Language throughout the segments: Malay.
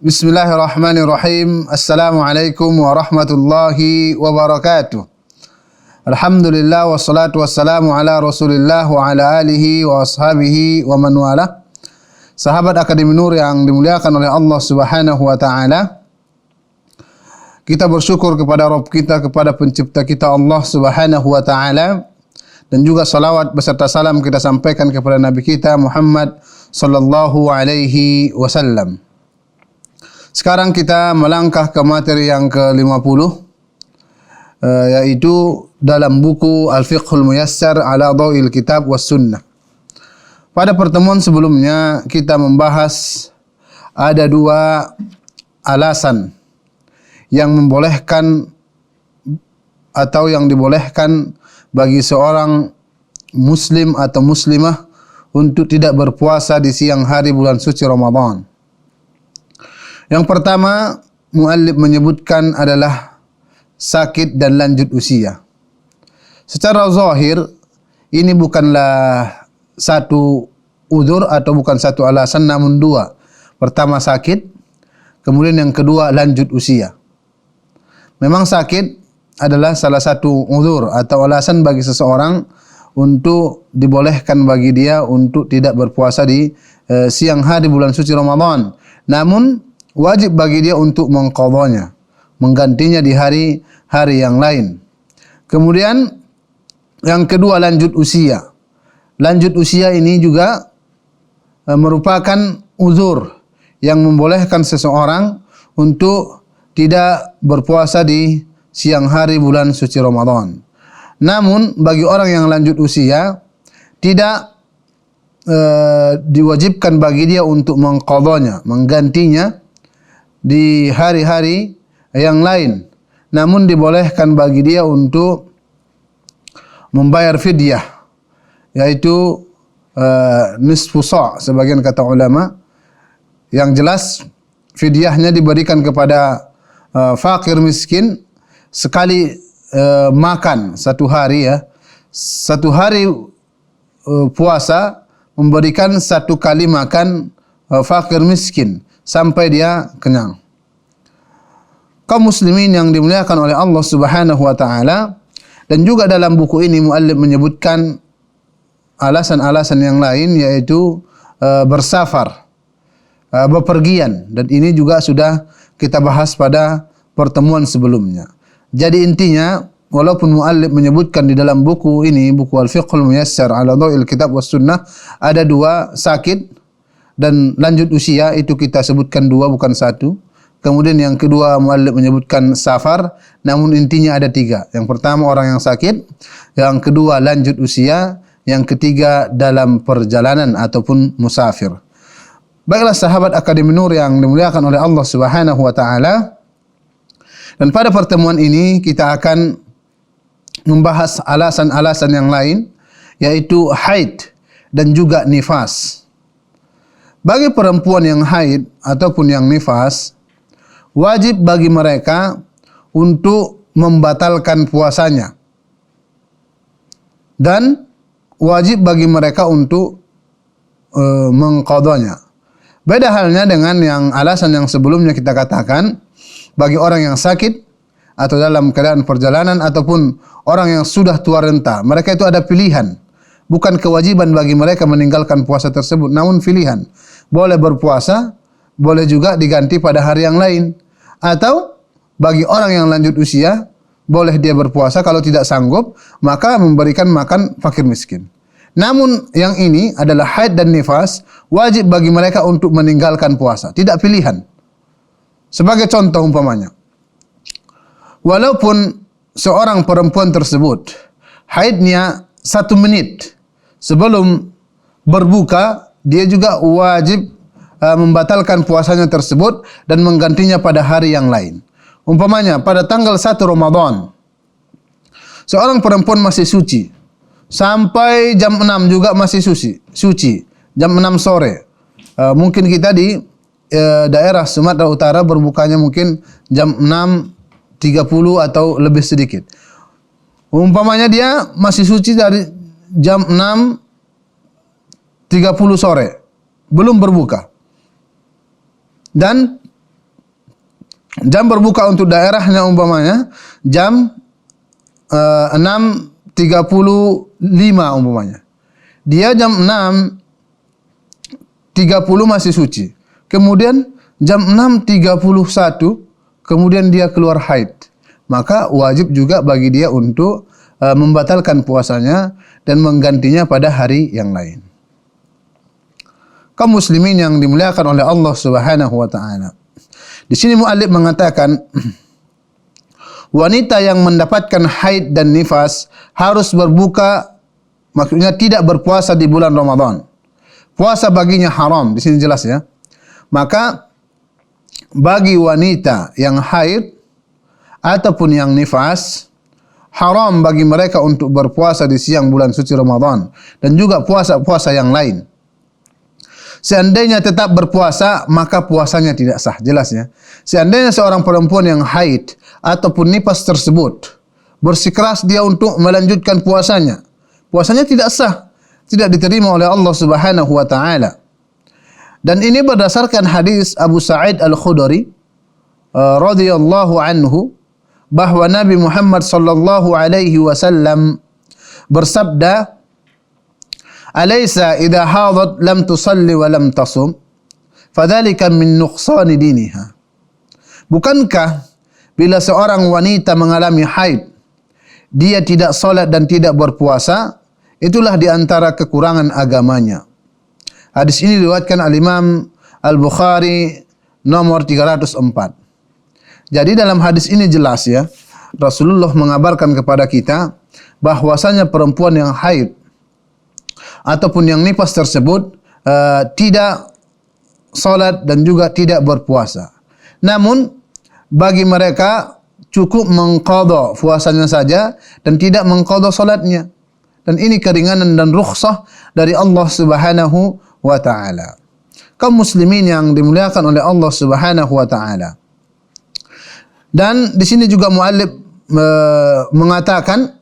Bismillahirrahmanirrahim. Assalamualaikum warahmatullahi wabarakatuh. Alhamdulillah wassalatu wassalamu ala Rasulillah wa ala alihi wa ashabihi wa man wala. Sahabat Akademi Nur yang dimuliakan oleh Allah Subhanahu wa taala. Kita bersyukur kepada Rabb kita, kepada pencipta kita Allah Subhanahu wa taala, dan juga salawat beserta salam kita sampaikan kepada Nabi kita Muhammad sallallahu alaihi wasallam. Sekarang kita melangkah ke materi yang ke-50, yaitu dalam buku Al-Fiqhul Muyassar ala Dhawil Kitab was Sunnah. Pada pertemuan sebelumnya kita membahas ada dua alasan yang membolehkan atau yang dibolehkan bagi seorang muslim atau muslimah untuk tidak berpuasa di siang hari bulan suci Ramadan. Yang pertama, muallif menyebutkan adalah sakit dan lanjut usia. Secara zahir, ini bukanlah satu udzur atau bukan satu alasan, namun dua. Pertama sakit, kemudian yang kedua lanjut usia. Memang sakit adalah salah satu udzur atau alasan bagi seseorang untuk dibolehkan bagi dia untuk tidak berpuasa di siang hari bulan suci Ramadan. Namun wajib bagi dia untuk mengqadhanya, menggantinya di hari-hari yang lain. Kemudian yang kedua lanjut usia. Lanjut usia ini juga merupakan uzur yang membolehkan seseorang untuk tidak berpuasa di siang hari bulan suci Ramadan. Namun bagi orang yang lanjut usia tidak diwajibkan bagi dia untuk mengqadhanya, menggantinya di hari-hari yang lain. Namun dibolehkan bagi dia untuk membayar fidyah, yaitu nisfu sa' sebagian kata ulama. Yang jelas fidyahnya diberikan kepada fakir miskin sekali makan satu hari, ya. Satu hari puasa memberikan satu kali makan fakir miskin sampai dia kenyang. Kaum muslimin yang dimuliakan oleh Allah Subhanahu wa taala, dan juga dalam buku ini muallif menyebutkan alasan-alasan yang lain, yaitu bersafar, bepergian, dan ini juga sudah kita bahas pada pertemuan sebelumnya. Jadi intinya, walaupun muallif menyebutkan di dalam buku ini, buku Al-Fiqhul Muyassar ala Dhawil Kitab was Sunnah, ada dua, sakit dan lanjut usia, itu kita sebutkan dua bukan satu. Kemudian yang kedua muallif menyebutkan safar, namun intinya ada tiga. Yang pertama orang yang sakit, yang kedua lanjut usia, yang ketiga dalam perjalanan ataupun musafir. Baiklah sahabat Akademi Nur yang dimuliakan oleh Allah Subhanahu wa taala, dan pada pertemuan ini kita akan membahas alasan-alasan yang lain, yaitu haid dan juga nifas. Bagi perempuan yang haid ataupun yang nifas, wajib bagi mereka untuk membatalkan puasanya, dan wajib bagi mereka untuk mengqadhanya. Beda halnya dengan yang alasan yang sebelumnya kita katakan, bagi orang yang sakit atau dalam keadaan perjalanan ataupun orang yang sudah tua renta, mereka itu ada pilihan. Bukan kewajiban bagi mereka meninggalkan puasa tersebut, namun pilihan. Boleh berpuasa, boleh juga diganti pada hari yang lain. Atau bagi orang yang lanjut usia, boleh dia berpuasa, kalau tidak sanggup, maka memberikan makan fakir miskin. Namun yang ini adalah haid dan nifas, wajib bagi mereka untuk meninggalkan puasa, tidak pilihan. Sebagai contoh umpamanya, walaupun seorang perempuan tersebut haidnya 1 menit sebelum berbuka, dia juga wajib membatalkan puasanya tersebut dan menggantinya pada hari yang lain. Umpamanya pada tanggal 1 Ramadan, seorang perempuan masih suci sampai jam 6 juga masih suci, jam 6 sore. Mungkin kita di daerah Sumatera Utara berbukanya mungkin jam 6.30 atau lebih sedikit. Umpamanya dia masih suci dari jam 6.30 sore, belum berbuka. Dan Jam berbuka untuk daerahnya umpamanya jam 6.35 umpamanya. Dia jam 6.30 masih suci. Kemudian jam 6.31 kemudian dia keluar haid. Maka wajib juga bagi dia untuk membatalkan puasanya dan menggantinya pada hari yang lain. Kaum muslimin yang dimuliakan oleh Allah Subhanahu wa taala. Di sini muallif mengatakan wanita yang mendapatkan haid dan nifas harus berbuka, maksudnya tidak berpuasa di bulan Ramadan. Puasa baginya haram, di sini jelas ya. Maka bagi wanita yang haid ataupun yang nifas, haram bagi mereka untuk berpuasa di siang bulan suci Ramadan dan juga puasa-puasa yang lain. Seandainya tetap berpuasa, maka puasanya tidak sah, jelasnya. Seandainya seorang perempuan yang haid ataupun nifas tersebut bersikeras dia untuk melanjutkan puasanya, puasanya tidak sah, tidak diterima oleh Allah Subhanahu wa taala. Dan ini berdasarkan hadis Abu Sa'id Al-Khudri radhiyallahu anhu bahwa Nabi Muhammad sallallahu alaihi wasallam bersabda, "Alaysa idza hadat lam tusalli wa lam tasum, fadzalika min nuqsani diniha." Bukankah bila seorang wanita mengalami haid, dia tidak salat dan tidak berpuasa, itulah di antara kekurangan agamanya. Hadis ini diriwayatkan al-Imam Al-Bukhari nomor 304. Jadi dalam hadis ini jelas ya, Rasulullah mengabarkan kepada kita bahwasanya perempuan yang haid ataupun yang nifas tersebut tidak salat dan juga tidak berpuasa. Namun bagi mereka cukup mengqadha puasanya saja dan tidak mengqadha salatnya. Dan ini keringanan dan rukhsah dari Allah Subhanahu wa taala. Kaum muslimin yang dimuliakan oleh Allah Subhanahu wa taala. Dan di sini juga muallif mengatakan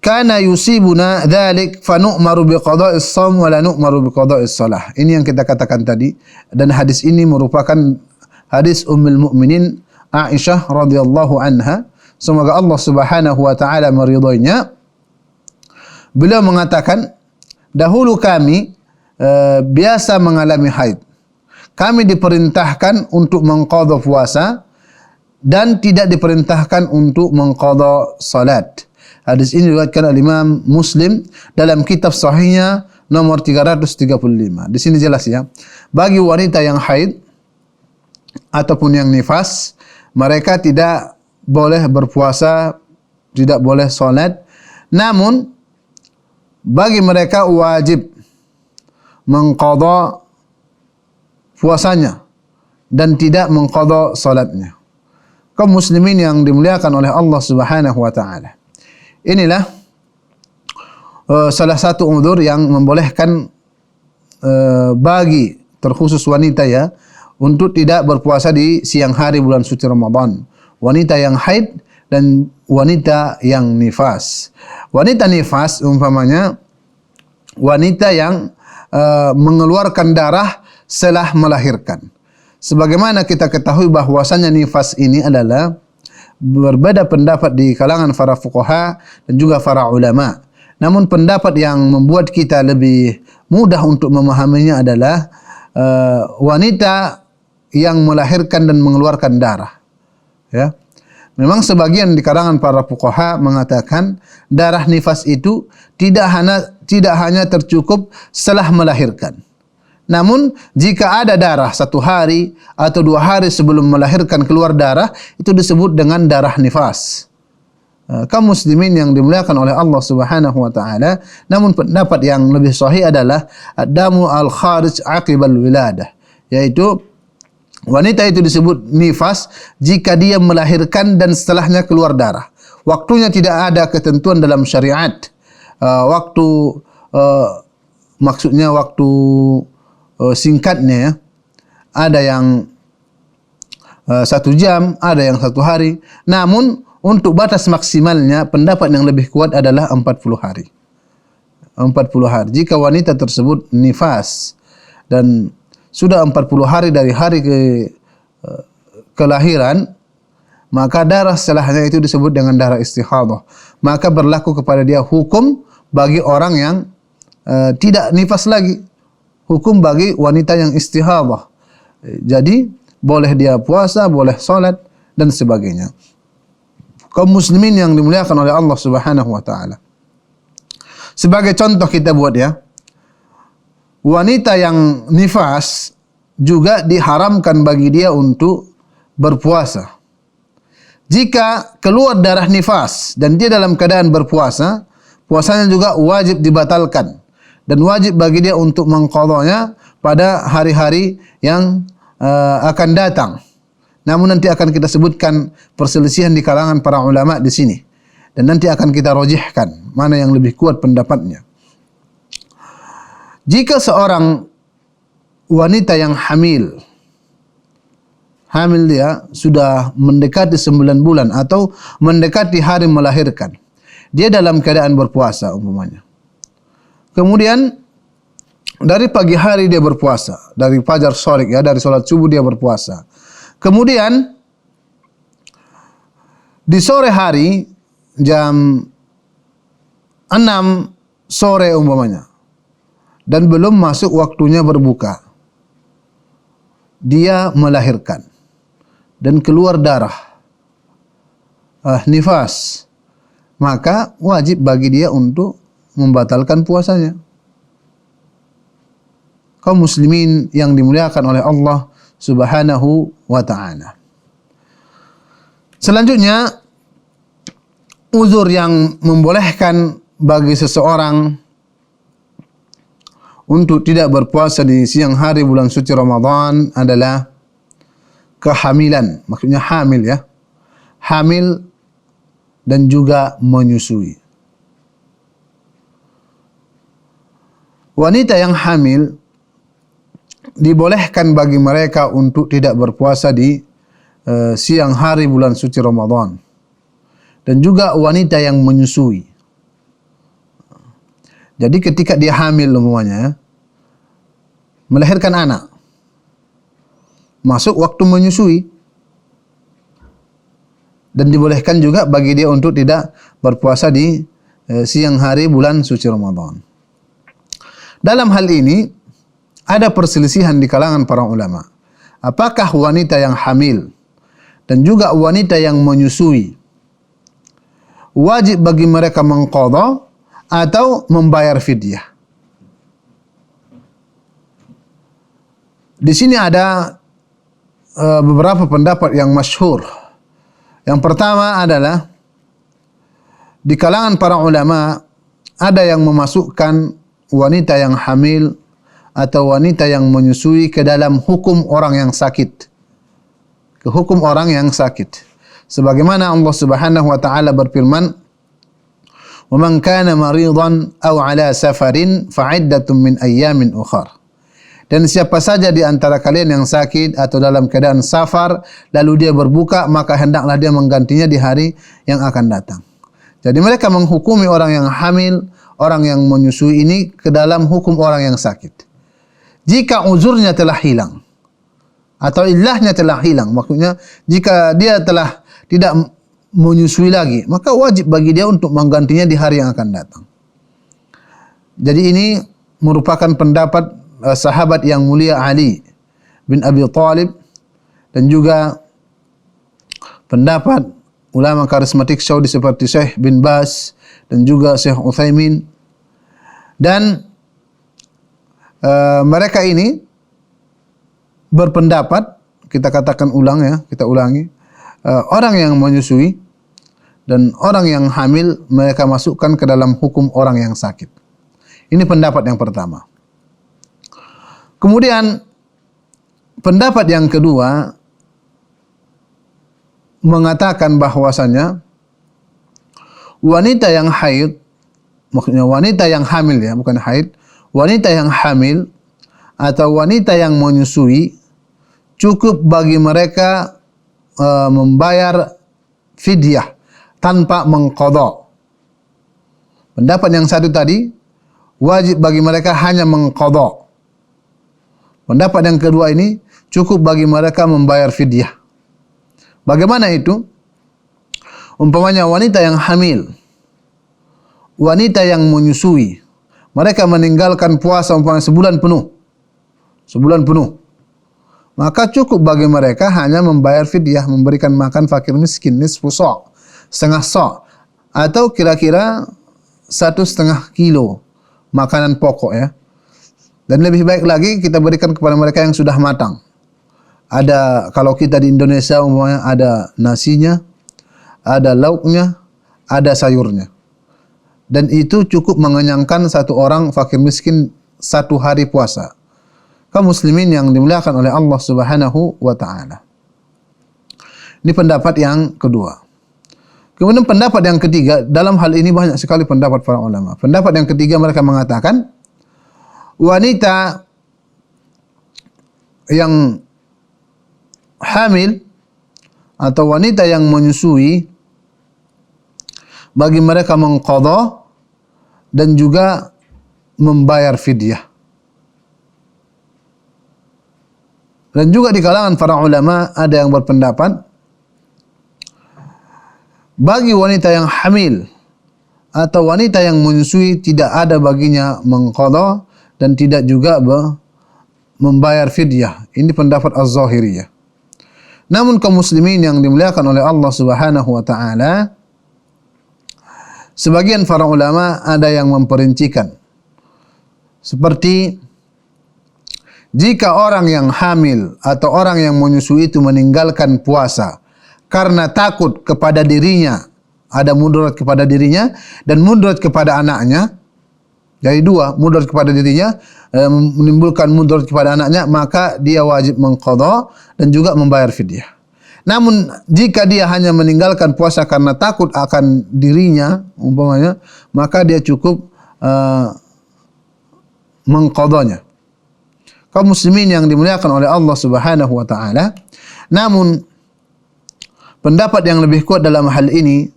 kana yusibuna dzalik fa nu'maru biqada'is shaum wa la nu'maru biqada'is shalah. Ini yang kita katakan tadi, dan hadis ini merupakan hadis Ummul Mukminin Aisyah radhiyallahu anha, semoga Allah Subhanahu wa taala meridhoinya. Beliau mengatakan, dahulu kami biasa mengalami haid. Kami diperintahkan untuk mengqadha puasa dan tidak diperintahkan untuk mengqadha salat. Hadis ini diriwayatkan oleh Imam Muslim dalam kitab sahihnya nomor 335. Di sini jelas ya, bagi wanita yang haid ataupun yang nifas, mereka tidak boleh berpuasa, tidak boleh salat. Namun bagi mereka wajib mengqadha puasanya dan tidak mengqadha salatnya. Kaum muslimin yang dimuliakan oleh Allah Subhanahu wa taala. Inilah salah satu uzur yang membolehkan bagi terkhusus wanita ya untuk tidak berpuasa di siang hari bulan suci Ramadan. Wanita yang haid dan wanita yang nifas. Wanita nifas umpamanya wanita yang mengeluarkan darah setelah melahirkan. Sebagaimana kita ketahui bahwasanya nifas ini adalah berbeda pendapat di kalangan para fuqaha dan juga para ulama. Namun pendapat yang membuat kita lebih mudah untuk memahaminya adalah wanita yang melahirkan dan mengeluarkan darah. Ya. Memang sebagian di kalangan para fuqaha mengatakan darah nifas itu tidak hanya tercukup setelah melahirkan. Namun jika ada darah 1 hari atau 2 hari sebelum melahirkan keluar darah, itu disebut dengan darah nifas. Kaum muslimin yang dimuliakan oleh Allah Subhanahu wa taala, namun pendapat yang lebih sahih adalah ad-damu al-kharij aqibal wiladah, yaitu wanita itu disebut nifas jika dia melahirkan dan setelahnya keluar darah. Waktunya tidak ada ketentuan dalam syariat. Maksudnya waktu singkatnya ya. Ada yang 1 jam, ada yang 1 hari. Namun untuk batas maksimalnya pendapat yang lebih kuat adalah 40 hari. 40 hari. Jika wanita tersebut nifas dan sudah 40 hari dari hari kelahiran, maka darah setelahnya itu disebut dengan darah istihadah. Maka berlaku kepada dia hukum bagi orang yang tidak nifas lagi, hukum bagi wanita yang istihadah. Jadi boleh dia puasa, boleh salat dan sebagainya. Kaum muslimin yang dimuliakan oleh Allah Subhanahu wa taala. Sebagai contoh kita buat ya, wanita yang nifas juga diharamkan bagi dia untuk berpuasa. Jika keluar darah nifas dan dia dalam keadaan berpuasa, puasanya juga wajib dibatalkan dan wajib bagi dia untuk mengqadanya pada hari-hari yang akan datang. Namun nanti akan kita sebutkan perselisihan di kalangan para ulama di sini. Dan nanti akan kita rajihkan mana yang lebih kuat pendapatnya. Jika seorang wanita yang hamil dia sudah mendekati 9 bulan atau mendekati hari melahirkan, dia dalam keadaan berpuasa umpamanya. Kemudian dari pagi hari dia berpuasa, dari fajar shoriq ya, dari solat subuh dia berpuasa. Kemudian di sore hari jam 6 sore umpamanya, dan belum masuk waktunya berbuka, dia melahirkan dan keluar darah nifas, maka wajib bagi dia untuk membatalkan puasanya. Kaum muslimin yang dimuliakan oleh Allah Subhanahu wa ta'ala. Selanjutnya, uzur yang membolehkan bagi seseorang untuk tidak berpuasa di siang hari bulan suci Ramadan adalah kehamilan. Maksudnya hamil ya. Hamil dan juga menyusui. Wanita yang hamil dibolehkan bagi mereka untuk tidak berpuasa di siang hari bulan suci Ramadan. Dan juga wanita yang menyusui. Jadi ketika dia hamil umpamanya, melahirkan anak, masuk waktu menyusui, dan dibolehkan juga bagi dia untuk tidak berpuasa di siang hari bulan suci Ramadan. Dalam hal ini ada perselisihan di kalangan para ulama. Apakah wanita yang hamil dan juga wanita yang menyusui wajib bagi mereka mengqadha atau membayar fidyah? Di sini ada beberapa pendapat yang masyhur. Yang pertama adalah di kalangan para ulama ada yang memasukkan wanita yang hamil atau wanita yang menyusui ke dalam hukum orang yang sakit. Ke hukum orang yang sakit. Sebagaimana Allah Subhanahu wa taala berfirman, "Wa man kana maridan aw 'ala safarin fa'iddatun min ayyamin ukhar." Dan siapa saja di antara kalian yang sakit atau dalam keadaan safar lalu dia berbuka, maka hendaklah dia menggantinya di hari yang akan datang. Jadi mereka menghukumi orang yang hamil, orang yang menyusui ini ke dalam hukum orang yang sakit. Jika uzurnya telah hilang atau illahnya telah hilang, maksudnya jika dia telah tidak menyusui lagi, maka wajib bagi dia untuk menggantinya di hari yang akan datang. Jadi ini merupakan pendapat sahabat yang mulia Ali bin Abi Thalib dan juga pendapat ulama karismatik Saudi seperti Syekh bin Baz dan juga Syekh Utsaimin. Dan mereka ini berpendapat, kita katakan ulang ya, kita ulangi, orang yang menyusui dan orang yang hamil mereka masukkan ke dalam hukum orang yang sakit. Ini pendapat yang pertama. Kemudian pendapat yang kedua mengatakan bahwasanya wanita yang haid, maksudnya wanita yang hamil ya, bukan haid, wanita yang hamil atau wanita yang menyusui cukup bagi mereka membayar fidyah tanpa mengqadha. Pendapat yang satu tadi, wajib bagi mereka hanya mengqadha. Pendapat yang kedua ini cukup bagi mereka membayar fidyah. Bagaimana itu? Umpamanya wanita yang hamil, wanita yang menyusui, mereka meninggalkan puasa umpamanya sebulan penuh, maka cukup bagi mereka hanya membayar fidyah, memberikan makan fakir miskin nisfu sa', setengah sa', atau kira-kira 1,5 kilo makanan pokok ya. Dan lebih baik lagi kita berikan kepada mereka yang sudah matang. Ada, kalau kita di Indonesia umpamanya ada nasinya, ada lauknya, ada sayurnya. Dan itu cukup mengenyangkan satu orang fakir miskin 1 hari puasa. Kaum muslimin yang dimuliakan oleh Allah Subhanahu wa taala. Ini pendapat yang kedua. Kemudian pendapat yang ketiga, dalam hal ini banyak sekali pendapat para ulama. Pendapat yang ketiga mereka mengatakan wanita yang hamil atau wanita yang menyusui bagi mereka mengqadha dan juga membayar fidyah. Dan juga di kalangan para ulama ada yang berpendapat bagi wanita yang hamil atau wanita yang menyusui tidak ada baginya mengqadha dan tidak juga membayar fidyah. Ini pendapat Az-Zahiriyah. Namun kaum muslimin yang dimuliakan oleh Allah Subhanahu wa taala, sebagian para ulama ada yang memperincikan. Seperti jika orang yang hamil atau orang yang menyusui itu meninggalkan puasa karena takut kepada dirinya, ada mudarat kepada dirinya dan mudarat kepada anaknya. Jadi dua, mudarat kepada dirinya menimbulkan mudarat kepada anaknya, maka dia wajib mengqadha dan juga membayar fidyah. Namun jika dia hanya meninggalkan puasa karena takut akan dirinya umpamanya, maka dia cukup mengqadhanya. Kaum muslimin yang dimuliakan oleh Allah Subhanahu wa taala, namun pendapat yang lebih kuat dalam hal ini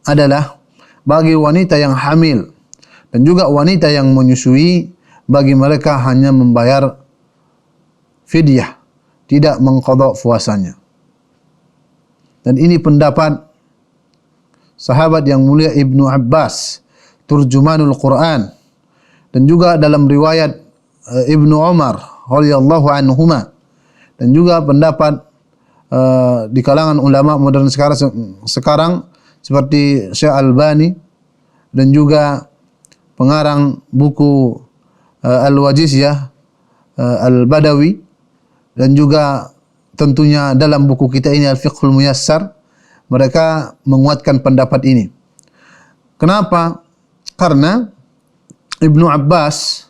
adalah bagi wanita yang hamil dan juga wanita yang menyusui, bagi mereka hanya membayar fidyah, tidak mengqadha puasanya. Dan ini pendapat sahabat yang mulia Ibnu Abbas, turjumanul Quran, dan juga dalam riwayat Ibnu Umar radhiyallahu anhuma, dan juga pendapat di kalangan ulama modern sekarang seperti Syekh Albani dan juga pengarang buku Al-Wajiziyah Al-Badawi, dan juga tentunya dalam buku kita ini Al-Fiqhul Muyassar, mereka menguatkan pendapat ini. Kenapa? Karena Ibnu Abbas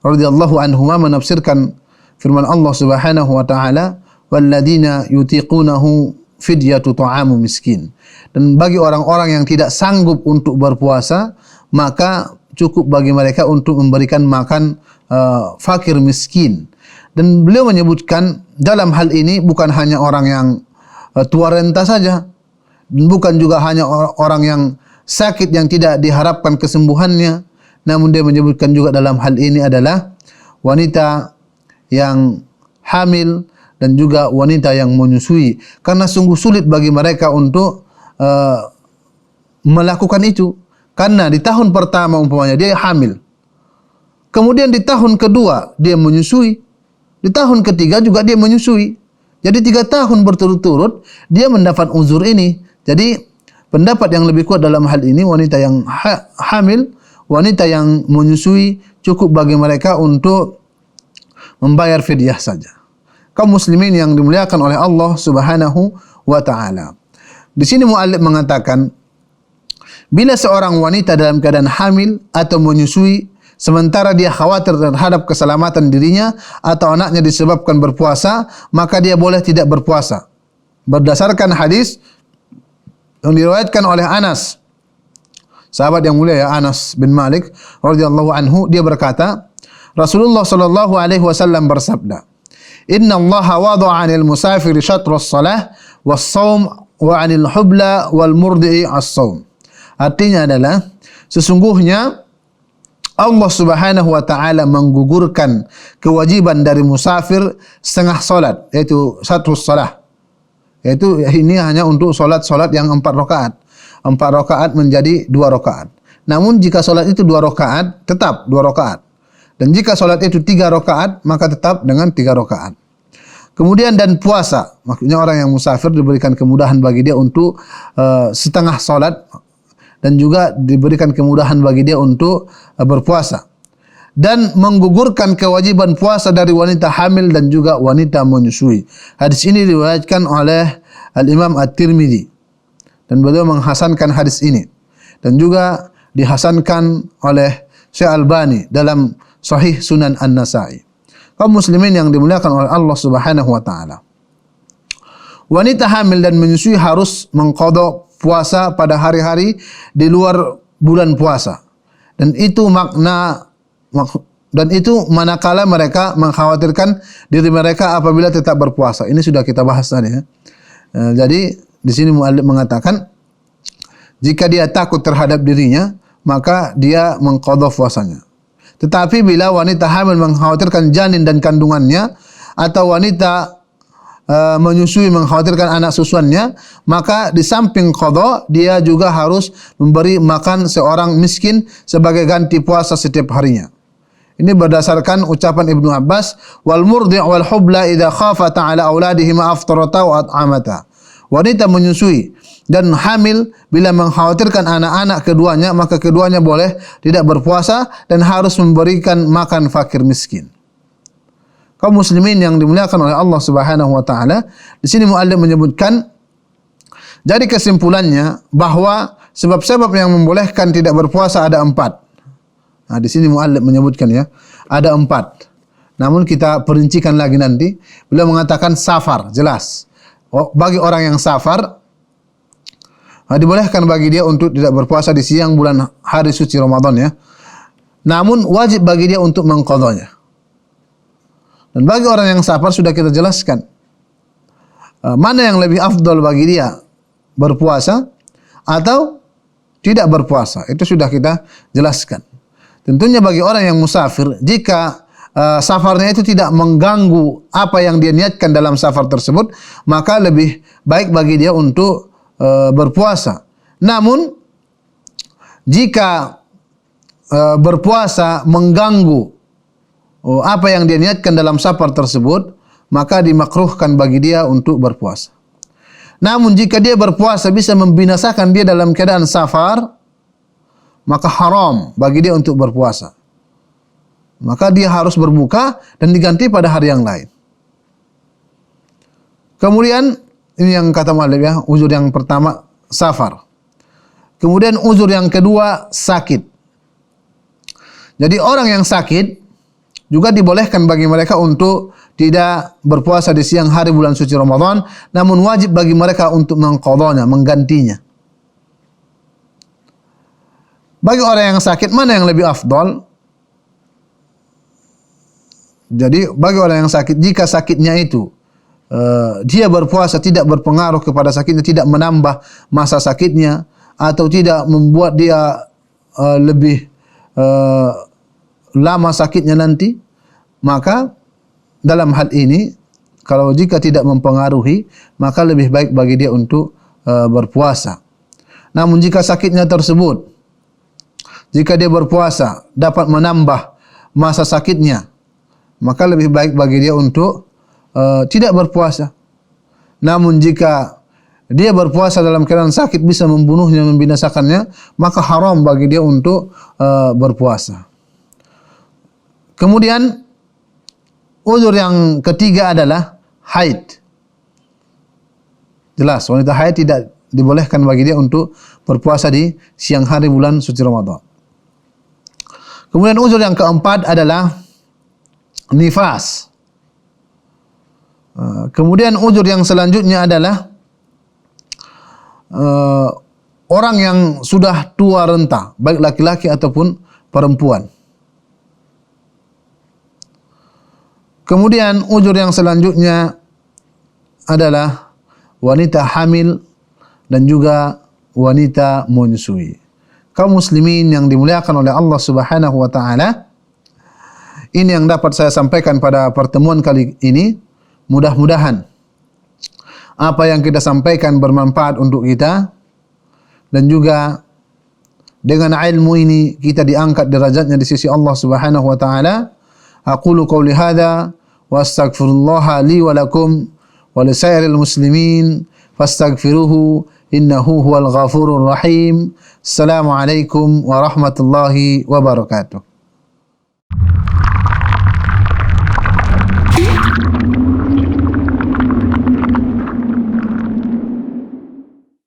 radhiyallahu anhuma menafsirkan firman Allah Subhanahu wa taala, walladzina yutiqunahu fidyatu ta'amu miskin. Dan bagi orang-orang yang tidak sanggup untuk berpuasa, maka cukup bagi mereka untuk memberikan makan fakir miskin. Dan beliau menyebutkan dalam hal ini bukan hanya orang yang tua renta saja, dan bukan juga hanya orang yang sakit yang tidak diharapkan kesembuhannya, namun dia menyebutkan juga dalam hal ini adalah wanita yang hamil dan juga wanita yang menyusui, karena sungguh sulit bagi mereka untuk melakukan itu. Karena di tahun pertama umpamanya dia hamil, kemudian di tahun kedua dia menyusui, di tahun ketiga juga dia menyusui. Jadi 3 tahun berturut-turut dia mendapat uzur ini. Jadi pendapat yang lebih kuat dalam hal ini, wanita yang hamil, wanita yang menyusui, cukup bagi mereka untuk membayar fidyah saja. Kaum muslimin yang dimuliakan oleh Allah Subhanahu wa taala. Di sini muallif mengatakan, bila seorang wanita dalam keadaan hamil atau menyusui sementara dia khawatir terhadap keselamatan dirinya atau anaknya disebabkan berpuasa, maka dia boleh tidak berpuasa. Berdasarkan hadis yang diriwayatkan oleh Anas, sahabat yang mulia ya, Anas bin Malik radhiyallahu anhu, dia berkata, Rasulullah sallallahu alaihi wasallam bersabda, "Inna Allah wada'a 'anil musafiri syatra as-salah was-shaum wa 'anil hubla wal murdi'i as-shaum." Artinya adalah sesungguhnya Allah Subhanahu wa taala menggugurkan kewajiban dari musafir setengah salat, yaitu satu salah. Yaitu ini hanya untuk salat-salat yang 4 rakaat. 4 rakaat menjadi 2 rakaat. Namun jika salat itu 2 rakaat, tetap 2 rakaat. Dan jika salat itu 3 rakaat, maka tetap dengan 3 rakaat. Kemudian dan puasa, maksudnya orang yang musafir diberikan kemudahan bagi dia untuk setengah salat, dan juga diberikan kemudahan bagi dia untuk berpuasa. Dan menggugurkan kewajiban puasa dari wanita hamil dan juga wanita menyusui. Hadis ini diriwayatkan oleh Al-Imam At-Tirmidzi dan beliau menghasankan hadis ini, dan juga dihasankan oleh Syekh Albani dalam Sahih Sunan An-Nasa'i. Kaum muslimin yang dimuliakan oleh Allah Subhanahu wa taala, wanita hamil dan menyusui harus mengqadha puasa pada hari-hari di luar bulan puasa. Dan itu manakala mereka mengkhawatirkan diri mereka apabila tetap berpuasa. Ini sudah kita bahas tadi ya. Jadi di sini muallif mengatakan jika dia takut terhadap dirinya, maka dia mengqadha puasanya. Tetapi bila wanita hamil mengkhawatirkan janin dan kandungannya, atau wanita menyusui mengkhawatirkan anak susuannya, maka di samping qadha dia juga harus memberi makan seorang miskin sebagai ganti puasa setiap harinya. Ini berdasarkan ucapan Ibnu Abbas, wal murdi' wal hubla idza khafata ala auladihima aftarata wa at'amata. Wanita menyusui dan hamil bila mengkhawatirkan anak-anak keduanya, maka keduanya boleh tidak berpuasa dan harus memberikan makan fakir miskin. Kaum muslimin yang dimuliakan oleh Allah Subhanahu wa taala, di sini muallif menyebutkan, jadi kesimpulannya bahwa sebab-sebab yang membolehkan tidak berpuasa ada 4. Nah, di sini muallif menyebutkan ya, ada 4. Namun kita perincikan lagi nanti. Beliau mengatakan safar, jelas. Bagi orang yang safar, dibolehkan bagi dia untuk tidak berpuasa di siang bulan hari suci Ramadan ya. Namun wajib bagi dia untuk mengqadhanya. Dan bagi orang yang safar sudah kita jelaskan mana yang lebih afdal bagi dia, berpuasa atau tidak berpuasa. Itu sudah kita jelaskan. Tentunya bagi orang yang musafir, jika safarnya itu tidak mengganggu apa yang dia niatkan dalam safar tersebut, maka lebih baik bagi dia untuk berpuasa. Namun jika berpuasa mengganggu apa yang dia niatkan dalam safar tersebut, maka dimakruhkan bagi dia untuk berpuasa. Namun jika dia berpuasa bisa membinasakan dia dalam keadaan safar, maka haram bagi dia untuk berpuasa. Maka dia harus berbuka dan diganti pada hari yang lain. Kemudian ini yang kata muallif ya, uzur yang pertama safar. Kemudian uzur yang kedua sakit. Jadi orang yang sakit juga dibolehkan bagi mereka untuk tidak berpuasa di siang hari bulan suci Ramadan, namun wajib bagi mereka untuk mengqadhanya, menggantinya. Bagi orang yang sakit, mana yang lebih afdal? Jadi bagi orang yang sakit, jika sakitnya itu dia berpuasa tidak berpengaruh kepada sakitnya, tidak menambah masa sakitnya, atau tidak membuat dia lebih lama sakitnya nanti, maka dalam hal ini kalau jika tidak mempengaruhi, maka lebih baik bagi dia untuk berpuasa. Namun jika sakitnya tersebut, jika dia berpuasa dapat menambah masa sakitnya, maka lebih baik bagi dia untuk tidak berpuasa. Namun jika dia berpuasa dalam keadaan sakit bisa membunuhnya, membinasakannya, maka haram bagi dia untuk berpuasa. Kemudian uzur yang ketiga adalah haid. Jelas, wanita haid tidak dibolehkan bagi dia untuk berpuasa di siang hari bulan suci Ramadan. Kemudian uzur yang keempat adalah nifas. Kemudian uzur yang selanjutnya adalah orang yang sudah tua renta, baik laki-laki ataupun perempuan. Kemudian uzur yang selanjutnya adalah wanita hamil dan juga wanita menyusui. kaum muslimin yang dimuliakan oleh Allah Subhanahu wa taala, ini yang dapat saya sampaikan pada pertemuan kali ini. Mudah-mudahan apa yang kita sampaikan bermanfaat untuk kita, dan juga dengan ilmu ini kita diangkat derajatnya di sisi Allah Subhanahu wa taala. Aqulu qouli hadza wa astaghfirullah li wa lakum wa li sairil muslimin fastaghfiruhu innahu huwal ghafurur rahim. Assalamu alaikum warahmatullahi wabarakatuh.